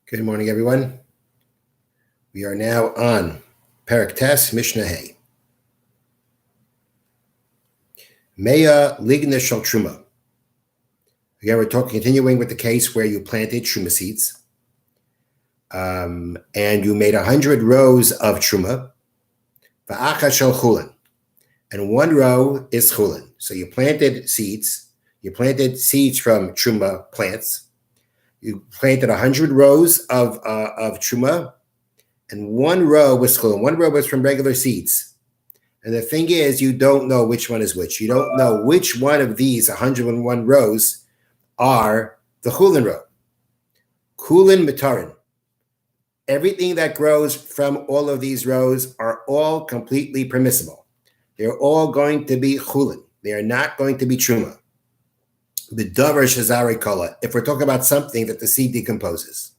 Good morning, everyone. We are now on Perek Tes Mishna Hey. Meya Ligna Shal Truma. Again, we're continuing with the case where you planted truma seeds, and you made 100 rows of truma. Va'acha shel chulin, and one row is chulin. So you planted seeds. You planted seeds from truma plants. You planted 100 rows of truma, and one row was chulin. One row was from regular seeds. And the thing is, you don't know which one is which. You don't know which one of these 101 rows are the chulin row. Chulin mitarin. Everything that grows from all of these rows are all completely permissible. They're all going to be chulin. They are not going to be truma. The davar shazari kola, if we're talking about something that the seed decomposes.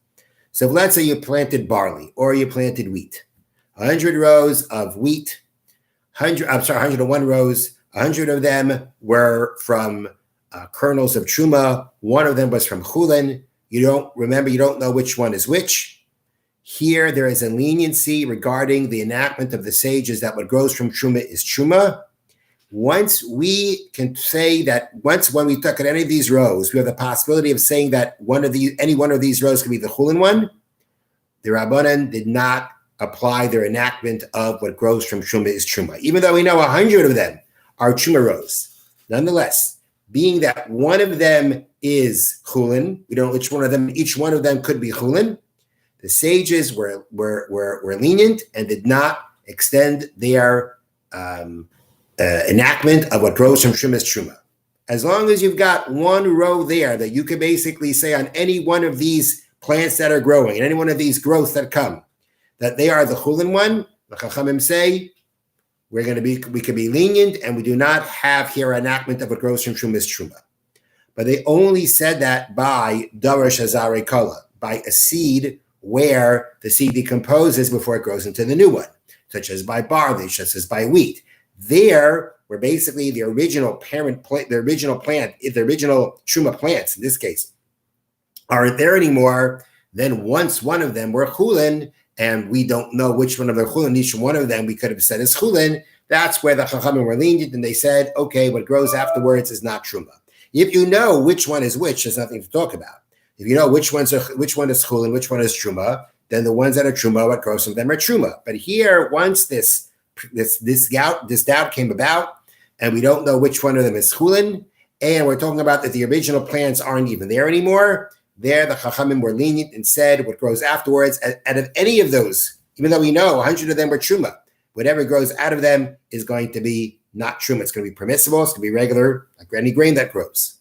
So let's say you planted barley or you planted wheat. 100 rows of wheat, 101 rows, 100 of them were from kernels of truma. One of them was from chulin. You don't know which one is which. Here there is a leniency regarding the enactment of the sages that what grows from truma is truma. Once we can say that, when we look at any of these rows, we have the possibility of saying that any one of these rows could be the chulin one. The Rabbanan did not apply their enactment of what grows from truma is truma, even though we know 100 of them are truma rows. Nonetheless, being that one of them is chulin, we don't know which one of them. Each one of them could be chulin. The sages were lenient and did not extend their enactment of what grows from truma is truma. As long as you've got one row there that you could basically say on any one of these plants that are growing and any one of these growths that come, that they are the chulin one, the Chachamim say we could be lenient, and we do not have here an enactment of what grows from truma is truma. But they only said that by davar shazari kola, by a seed where the seed decomposes before it grows into the new one, such as by barley, such as by wheat. There, where basically the original parent plant, the original truma plants in this case, aren't there anymore, then once one of them were chulin, and we don't know which one of the chulin, each one of them we could have said is chulin, that's where the Chachamim were lenient, and they said, okay, what grows afterwards is not truma. If you know which one is which, there's nothing to talk about. If you know which one is chulin, which one is truma, then the ones that are truma, what grows from them are truma. But here, once this doubt came about, and we don't know which one of them is chulin, and we're talking about that the original plants aren't even there anymore, there the Chachamim were lenient and said what grows afterwards, out of any of those, even though we know 100 of them were truma, whatever grows out of them is going to be not truma. It's going to be permissible. It's going to be regular, like any grain that grows.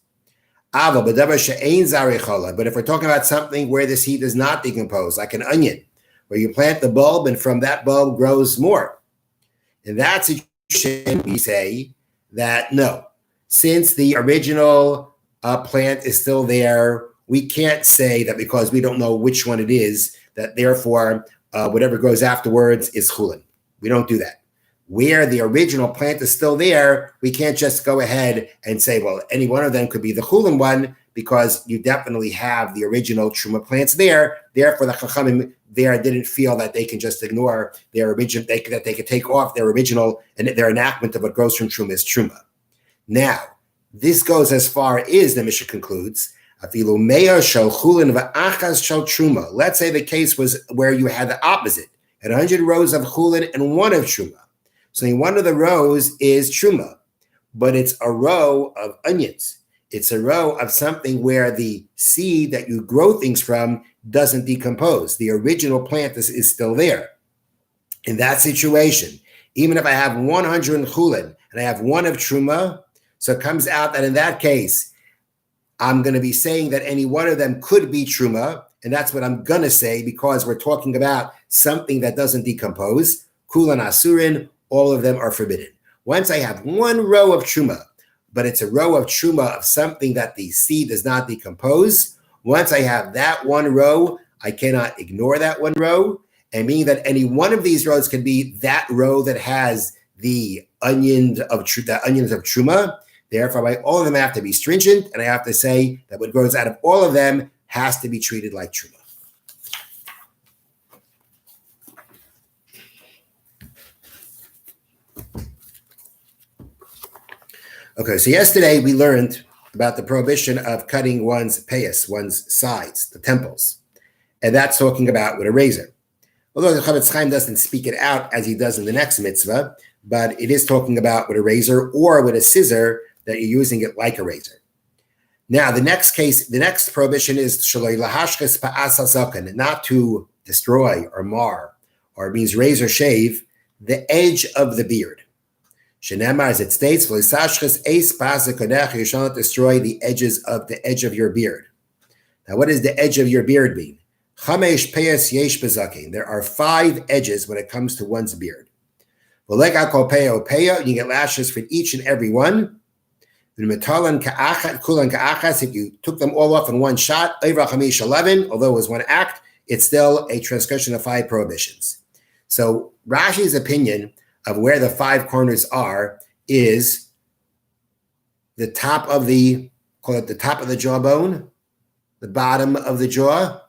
But if we're talking about something where the seed does not decompose, like an onion, where you plant the bulb and from that bulb grows more, in that situation, we say that no, since the original plant is still there, we can't say that because we don't know which one it is, that therefore whatever grows afterwards is chulin. We don't do that. Where the original plant is still there, we can't just go ahead and say, well, any one of them could be the chulin one, because you definitely have the original truma plants there. Therefore, the Chachamim there didn't feel that they can just ignore their original, that they could take off their original and their enactment of what grows from truma is truma. Now, this goes as far as the Mishnah concludes. Let's say the case was where you had the opposite, at 100 rows of chulin and one of truma. So in one of the rows is truma, but it's a row of onions. It's a row of something where the seed that you grow things from doesn't decompose. The original plant is still there. In that situation, even if I have 100 in chulin and I have one of truma, so it comes out that in that case, I'm going to be saying that any one of them could be truma, and that's what I'm going to say because we're talking about something that doesn't decompose. Kulan asurin, all of them are forbidden. Once I have one row of truma, but it's a row of truma of something that the seed does not decompose, once I have that one row, I cannot ignore that one row, and meaning that any one of these rows can be that row that has the onions of truma. Therefore, all of them have to be stringent, and I have to say that what grows out of all of them has to be treated like truma. Okay, so yesterday we learned about the prohibition of cutting one's payas, one's sides, the temples. And that's talking about with a razor. Although the Chavetz Chaim doesn't speak it out as he does in the next mitzvah, but it is talking about with a razor or with a scissor that you're using it like a razor. Now, the next prohibition is shaloi lahashches pa'as hazaken, not to destroy or mar, or it means raise or shave the edge of the beard. Shenemar, as it states, you shall not destroy the edge of your beard. Now, what does the edge of your beard mean? There are 5 edges when it comes to one's beard. You get lashes for each and every one. If you took them all off in one shot, 11, although it was one act, it's still a transgression of 5 prohibitions. So Rashi's opinion of where the 5 corners are is the top of the jawbone, the bottom of the jaw,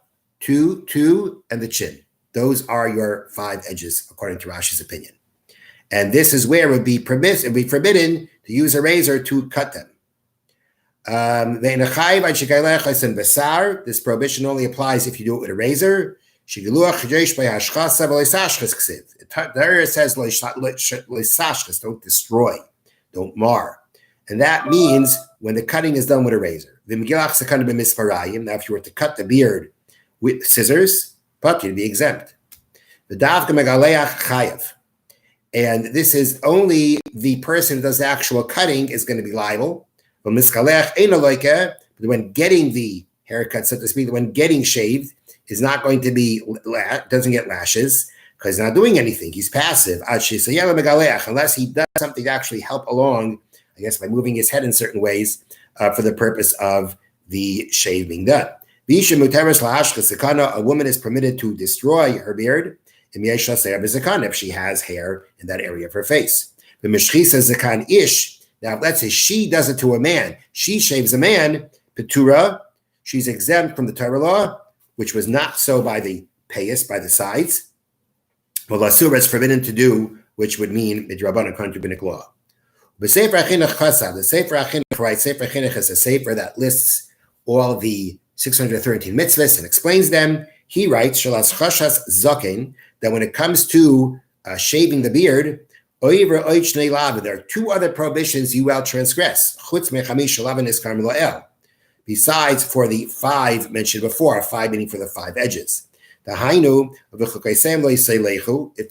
2, and the chin. Those are your 5 edges, according to Rashi's opinion. And this is where it would be forbidden to use a razor to cut them. This prohibition only applies if you do it with a razor. The Torah says, don't destroy, don't mar. And that means when the cutting is done with a razor. Now, if you were to cut the beard with scissors, but you'd be exempt. And this is only the person who does the actual cutting is going to be liable. But when getting the haircut, so to speak, when getting shaved, is not going to be, doesn't get lashes because he's not doing anything. He's passive. Unless he does something to actually help along, I guess by moving his head in certain ways for the purpose of the shave being done. A woman is permitted to destroy her beard if she has hair in that area of her face. Now, let's say she does it to a man. She shaves a man, Petura, she's exempt from the Torah law, which was not so by the payas, by the sides. Well, Asura is forbidden to do, which would mean midrabanan according to rabbinic law. The Sefer Chinuch is a sefer that lists all the 613 mitzvahs and explains them. He writes, Shalas chashas zaken, that when it comes to shaving the beard, there are 2 other prohibitions you will transgress. Besides for the 5 mentioned before, 5 meaning for the 5 edges. It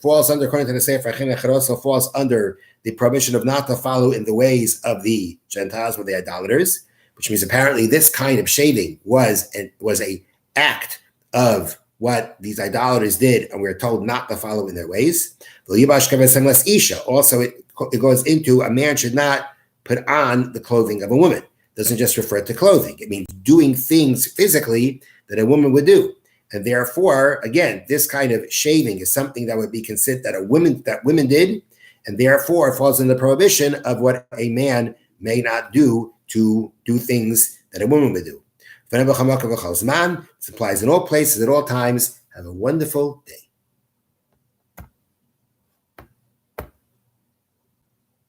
falls under, according to the Sefer Chinuch, it also falls under the prohibition of not to follow in the ways of the Gentiles, or the idolaters, which means apparently this kind of shaving was a act of what these idolaters did, and we're told not to follow in their ways. Also, it goes into a man should not put on the clothing of a woman. It doesn't just refer to clothing. It means doing things physically that a woman would do. And therefore, again, this kind of shaving is something that would be considered that women did, and therefore it falls in the prohibition of what a man may not do to do things that a woman would do. This applies in all places at all times. Have a wonderful day.